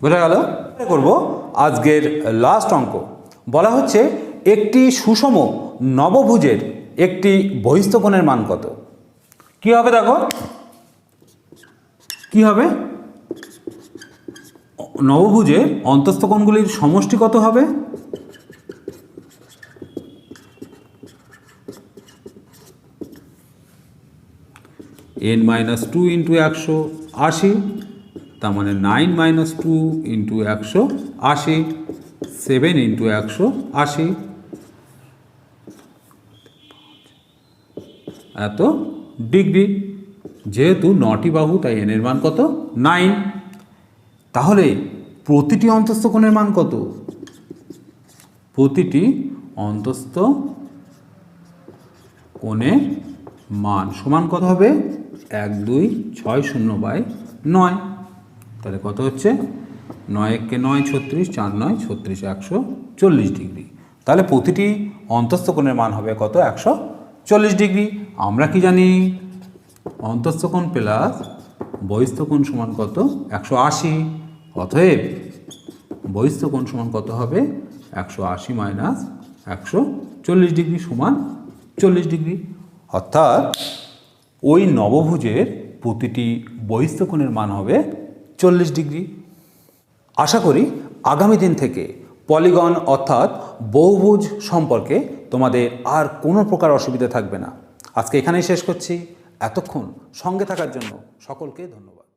বোঝা গেল? করব আজকের লাস্ট অঙ্ক। বলা হচ্ছে একটি সুষম নবভুজের একটি বহিস্থ কোণের মান কত? কি হবে দেখো, কি হবে, নবভুজের অন্তস্থ কোণগুলির সমষ্টি কত হবে? n-2 ইন্টু 180, তার মানে 9 - 2 ইন্টু 180, 7 ইন্টু 180, এত ডিগ্রি। যেহেতু 9টি বাহু তাই n এর মান কত? 9। তাহলে প্রতিটি অন্তস্থ কোণের মান কত? প্রতিটি অন্তস্থ কোণের মান সমান কত হবে? 1260/9। তাহলে কত হচ্ছে? 9 × 9 = 36, 4 × 9 = 36, 140 ডিগ্রি। তাহলে প্রতিটি অন্তস্থ কোণের মান হবে কত? 140 ডিগ্রি। আমরা কি জানি? অন্তস্থ কোণ প্লাস বহিস্থ কোণ সমান কত? 180। অতএব বহিস্থ কোণ সমান কত হবে? 180 - 140 ডিগ্রি সমান 40 ডিগ্রি। অর্থাৎ ওই নবভুজের প্রতিটি বহিস্থ কোণের মান হবে 40 ডিগ্রি। আশা করি আগামী দিন থেকে পলিগন অর্থাৎ বহুভুজ সম্পর্কে তোমাদের আর কোনো প্রকার অসুবিধা থাকবে না। আজকে এখানেই শেষ করছি। এতক্ষণ সঙ্গে থাকার জন্য সকলকে ধন্যবাদ।